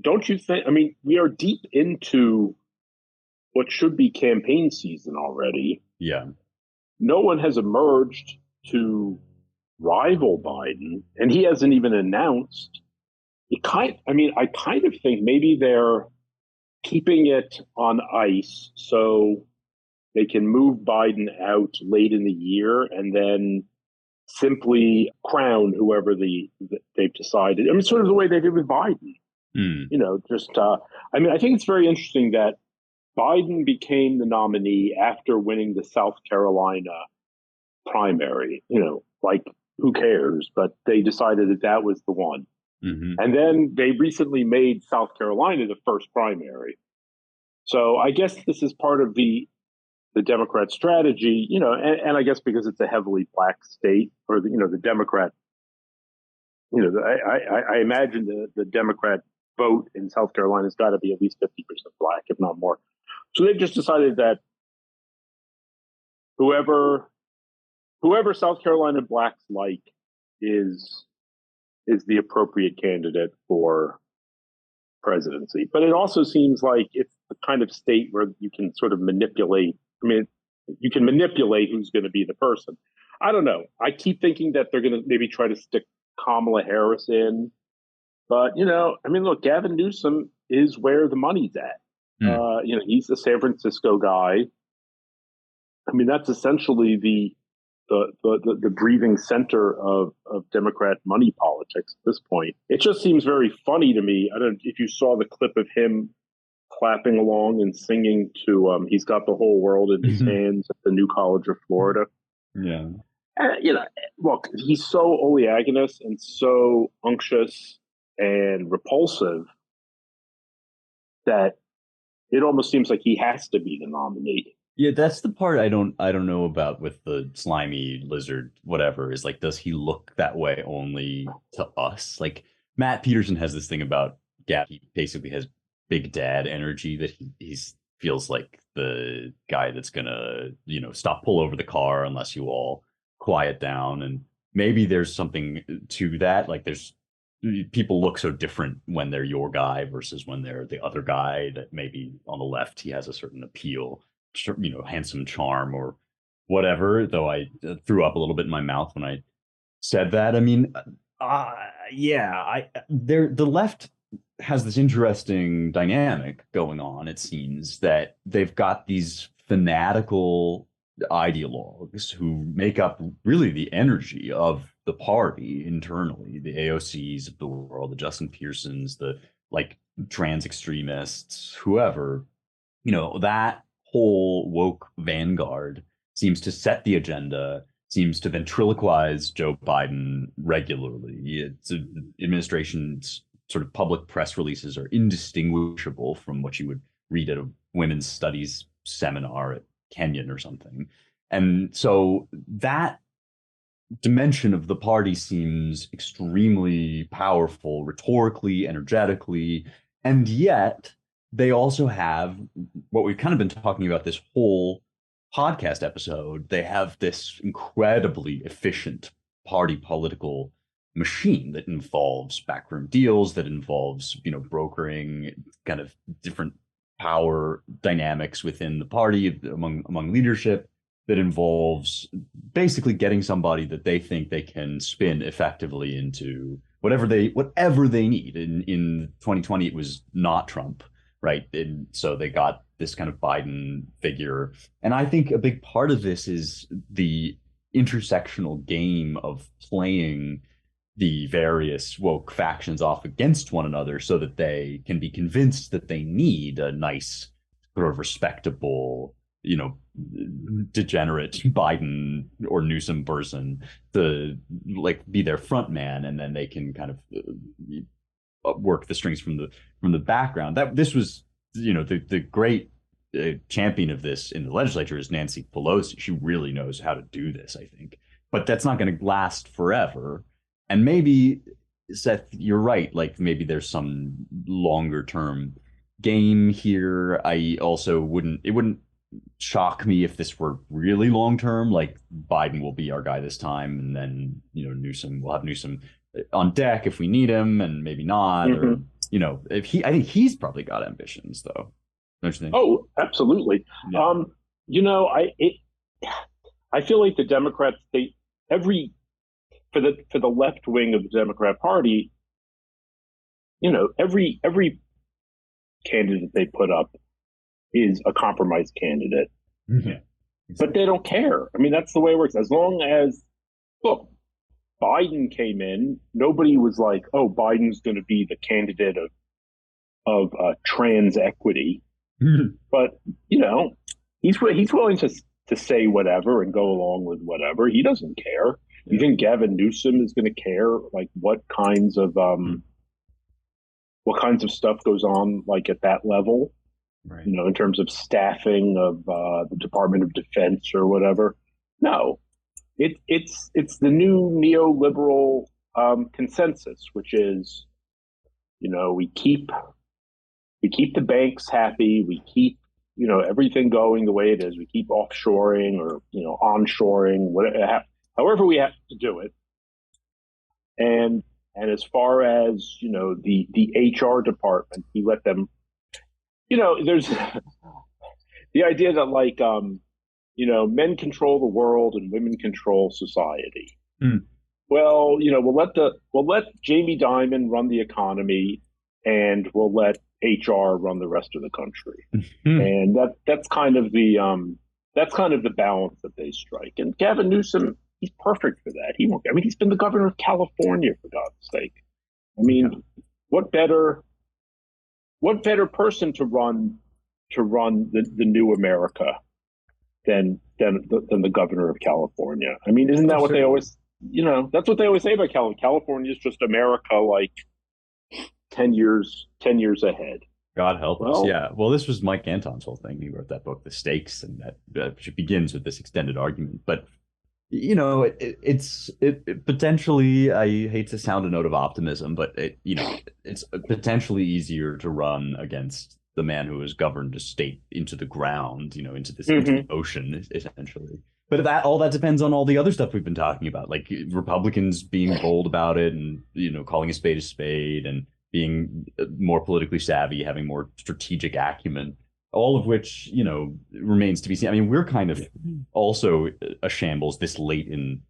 don't you think? I mean, we are deep into what should be campaign season already. Yeah. No one has emerged to rival Biden, and he hasn't even announced. I kind of think maybe they're keeping it on ice so they can move Biden out late in the year and then simply crown whoever they've decided. I mean, sort of the way they did with Biden. Mm. You know, I think it's very interesting that Biden became the nominee after winning the South Carolina primary. You know, like who cares? But they decided that that was the one. Mm-hmm. And then they recently made South Carolina the first primary. So I guess this is part of the Democrat strategy, you know, and I guess because it's a heavily black state, or the Democrat, I imagine the Democrat vote in South Carolina has got to be at least 50% black, if not more. So they've just decided that whoever South Carolina blacks like is the appropriate candidate for presidency. But it also seems like it's the kind of state where you can sort of manipulate. I mean, you can manipulate who's going to be the person. I don't know. I keep thinking that they're going to maybe try to stick Kamala Harris in. But, I mean, look, Gavin Newsom is where the money's at. He's the San Francisco guy. I mean, that's essentially the breathing center of Democrat money politics at this point. It just seems very funny to me. I don't know if you saw the clip of him clapping along and singing to He's Got the Whole World in His Hands at the New College of Florida. Yeah. Look, he's so oleaginous and so unctuous and repulsive that it almost seems like he has to be the nominee. Yeah, that's the part I don't know about with the slimy lizard, whatever, is like, does he look that way only to us? Like, Matt Peterson has this thing about Gap. He basically has big dad energy, that he feels like the guy that's gonna, pull over the car unless you all quiet down. And maybe there's something to that. Like, there's people look so different when they're your guy versus when they're the other guy, that maybe on the left he has a certain appeal, handsome charm or whatever, though I threw up a little bit in my mouth when I said that. I mean, the left has this interesting dynamic going on. It seems that they've got these fanatical ideologues who make up really the energy of the party internally, the AOCs of the world, the Justin Pearsons, the trans extremists, whoever, that whole woke vanguard seems to set the agenda, seems to ventriloquize Joe Biden regularly. The administration's sort of public press releases are indistinguishable from what you would read at a women's studies seminar at Kenyon or something. And so that dimension of the party seems extremely powerful, rhetorically, energetically, and yet they also have what we've kind of been talking about this whole podcast episode. They have this incredibly efficient party political machine that involves backroom deals, that involves, brokering kind of different power dynamics within the party among leadership, that involves basically getting somebody that they think they can spin effectively into whatever they need. In 2020, it was not Trump, right? And so they got this kind of Biden figure. And I think a big part of this is the intersectional game of playing the various woke factions off against one another so that they can be convinced that they need a nice, sort of respectable, degenerate Biden or Newsom person to be their front man, and then they can kind of work the strings from the background. That this was, the great champion of this in the legislature is Nancy Pelosi. She really knows how to do this, I think, but that's not going to last forever. And maybe, Seth, you're right. Like, maybe there's some longer term game here. I also it wouldn't shock me if this were really long term. Like Biden will be our guy this time, and then Newsom, we'll have Newsom on deck if we need him, and maybe not. Or if I think he's probably got ambitions, though. Don't you think? Oh, absolutely. Yeah. I feel like the Democrats, for the left wing of the Democrat Party, every candidate they put up is a compromise candidate. Yeah. But they don't care. I mean, that's the way it works. As long as, look, Biden came in, nobody was like, oh, Biden's going to be the candidate of trans equity. But, he's willing to say whatever and go along with whatever. He doesn't care. You think Gavin Newsom is going to care, like what kinds of stuff goes on, like at that level? Right. In terms of staffing of the Department of Defense or whatever. No, it's the new neoliberal consensus, which is, we keep the banks happy, we keep everything going the way it is, we keep offshoring or onshoring, whatever, however we have to do it, and as far as the HR department, he let them. There's the idea that men control the world and women control society. Well, we'll let Jamie Dimon run the economy, and we'll let HR run the rest of the country. And that's kind of the balance that they strike. And Gavin Newsom, he's perfect for that. He's been the governor of California, for God's sake. What better person to run the new America than the governor of California? I mean, isn't that what they always, that's what they always say about California. California is just America, like 10 years ahead. God help us. Yeah. Well, this was Mike Anton's whole thing. He wrote that book, The Stakes, and that begins with this extended argument. But it's potentially, I hate to sound a note of optimism, but it's potentially easier to run against the man who has governed a state into the ground, into the ocean, essentially. But all that depends on all the other stuff we've been talking about, like Republicans being bold about it, and calling a spade, and being more politically savvy, having more strategic acumen. All of which, remains to be seen. I mean, we're kind of also a shambles this late in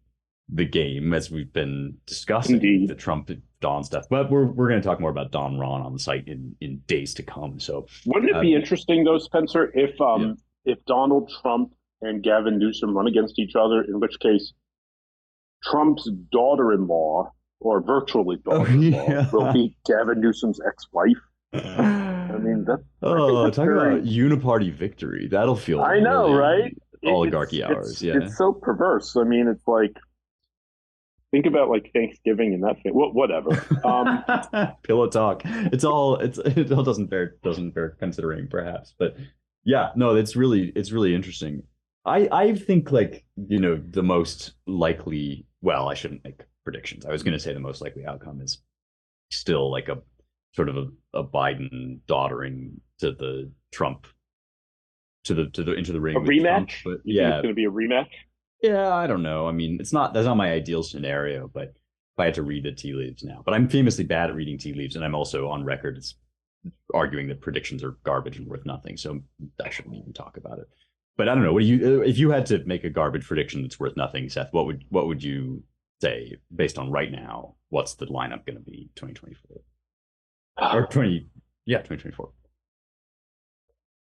the game, as we've been discussing. Indeed. The Trump Don stuff. But we're going to talk more about Don Ron on the site in days to come. So wouldn't it be interesting, though, Spencer, if Donald Trump and Gavin Newsom run against each other, in which case Trump's daughter-in-law, or virtually daughter-in-law, will be Gavin Newsom's ex-wife? I mean, talk about uniparty victory. That'll feel. I know, really right? Oligarchy hours. It's so perverse. I mean, it's like, think about like Thanksgiving and that thing. Whatever. Pillow talk. It all doesn't bear considering, perhaps. But yeah, no, it's really interesting. I think the most likely. Well, I shouldn't make predictions. I was going to say the most likely outcome is still like a sort of a Biden daughtering to the Trump into the ring. A rematch? Trump, but yeah, it's going to be a rematch. Yeah, I don't know. I mean, that's not my ideal scenario, but if I had to read the tea leaves now, but I'm famously bad at reading tea leaves, and I'm also on record as arguing that predictions are garbage and worth nothing. So I shouldn't even talk about it. But I don't know. If you had to make a garbage prediction that's worth nothing, Seth, what would you say based on right now? What's the lineup going to be 2024? Or 2024.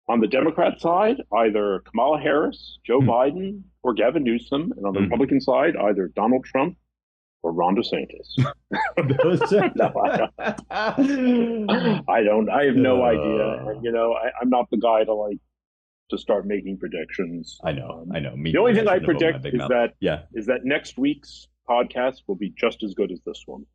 On the Democrat side, either Kamala Harris, Joe Biden, or Gavin Newsom, and on the Republican side, either Donald Trump or Ron DeSantis. I have no idea, and I'm not the guy to start making predictions. I know. The only thing I predict is that next week's podcast will be just as good as this one.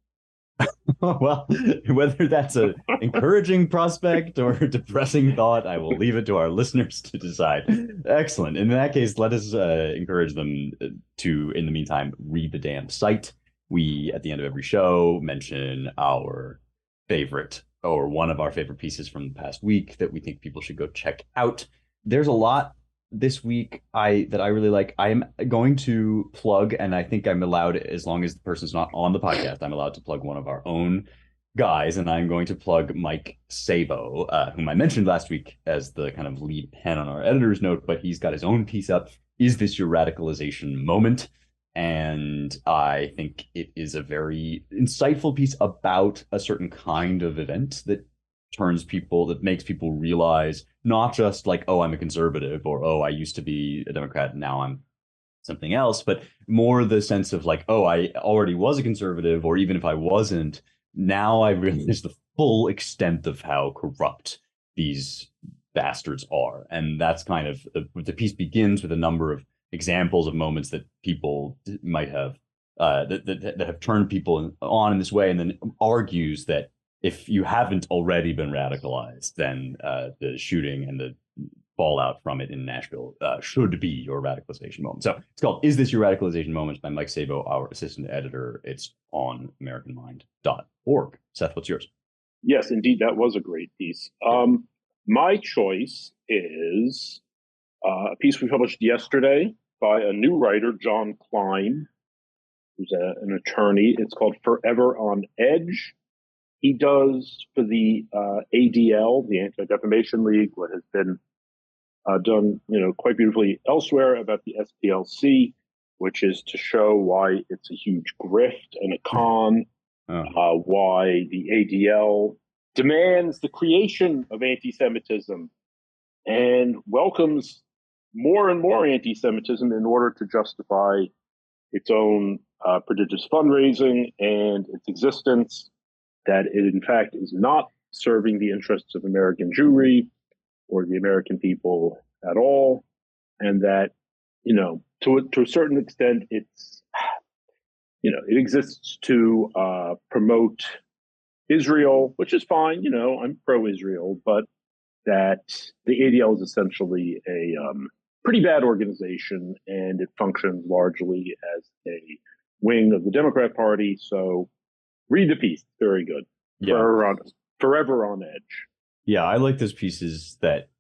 Well, whether that's an encouraging prospect or a depressing thought, I will leave it to our listeners to decide. Excellent. In that case, let us encourage them to, in the meantime, read the damn site. We, at the end of every show, mention our favorite or one of our favorite pieces from the past week that we think people should go check out. There's a lot this week that I really like. I'm going to plug, and I think I'm allowed, as long as the person's not on the podcast, I'm allowed to plug one of our own guys, and I'm going to plug Mike Sabo, whom I mentioned last week as the kind of lead pen on our editor's note, but he's got his own piece up. Is this your radicalization moment? And I think it is a very insightful piece about a certain kind of event that makes people realize not just like, oh, I'm a conservative, or oh, I used to be a Democrat and now I'm something else, but more the sense of like, oh, I already was a conservative, or even if I wasn't, now I realize the full extent of how corrupt these bastards are. And that's kind of the piece begins with a number of examples of moments that people might have that have turned people on in this way, and then argues that if you haven't already been radicalized, then the shooting and the fallout from it in Nashville should be your radicalization moment. So it's called Is This Your Radicalization Moment by Mike Sabo, our assistant editor. It's on AmericanMind.org. Seth, what's yours? Yes, indeed, that was a great piece. My choice is a piece we published yesterday by a new writer, John Klein, who's an attorney. It's called Forever on Edge. He does for the ADL, the Anti-Defamation League, what has been done, quite beautifully elsewhere about the SPLC, which is to show why it's a huge grift and a con, why the ADL demands the creation of anti-Semitism and welcomes more and more anti-Semitism in order to justify its own prodigious fundraising and its existence, that it in fact is not serving the interests of American Jewry or the American people at all, and that, to a certain extent, it's, it exists to promote Israel, which is fine. I'm pro-Israel, but that the ADL is essentially a pretty bad organization, and it functions largely as a wing of the Democrat Party. So read the piece. Very good. Yeah. Forever on Edge. Yeah, I like those pieces that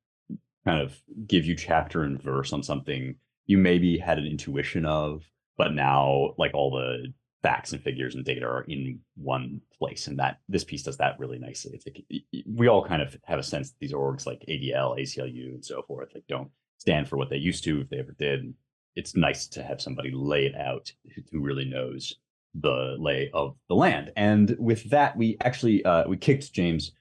kind of give you chapter and verse on something you maybe had an intuition of, but now like all the facts and figures and data are in one place, and that this piece does that really nicely. It's like we all kind of have a sense that these orgs like ADL, ACLU, and so forth don't stand for what they used to, if they ever did. It's nice to have somebody lay it out who really knows the lay of the land. And with that, we actually we kicked James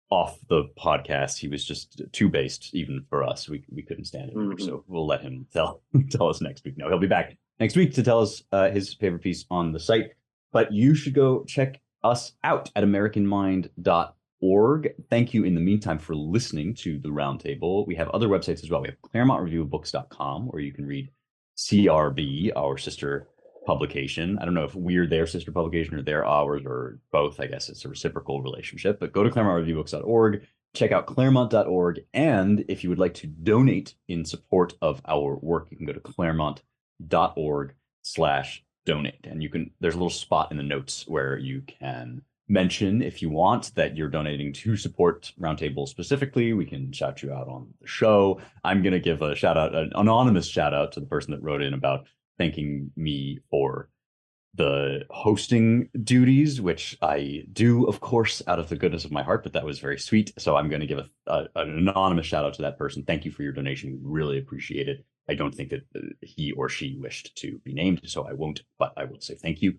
off the podcast. He was just too based even for us. We couldn't stand it. So we'll let him tell us next week. No, he'll be back next week to tell us his favorite piece on the site. But you should go check us out at AmericanMind.org. Thank you in the meantime for listening to the Roundtable. We have other websites as well. We have ClaremontReviewOfBooks.com, where you can read CRB, our sister publication. I don't know if we're their sister publication or they're ours or both. I guess it's a reciprocal relationship. But go to ClaremontReviewBooks.org, check out Claremont.org, and if you would like to donate in support of our work, you can go to Claremont.org/donate. And there's a little spot in the notes where you can mention, if you want, that you're donating to support Roundtable specifically. We can shout you out on the show. I'm going to give a shout out, an anonymous shout out to the person that wrote in about thanking me for the hosting duties, which I do, of course, out of the goodness of my heart, but that was very sweet. So I'm going to give an anonymous shout out to that person. Thank you for your donation. We really appreciate it. I don't think that he or she wished to be named, so I won't, but I will say thank you.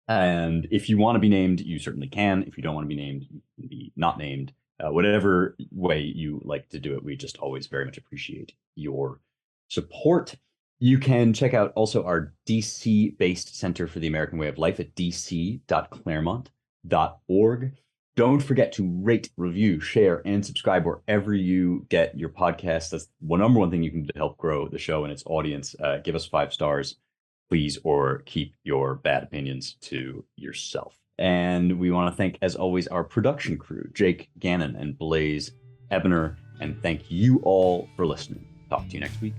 And if you want to be named, you certainly can. If you don't want to be named, you can be not named. Whatever way you like to do it, we just always very much appreciate your support. You can check out also our DC-based Center for the American Way of Life at dc.claremont.org. Don't forget to rate, review, share, and subscribe wherever you get your podcasts. That's the number one thing you can do to help grow the show and its audience. Give us 5 stars, please, or keep your bad opinions to yourself. And we want to thank, as always, our production crew, Jake Gannon and Blaze Ebner. And thank you all for listening. Talk to you next week.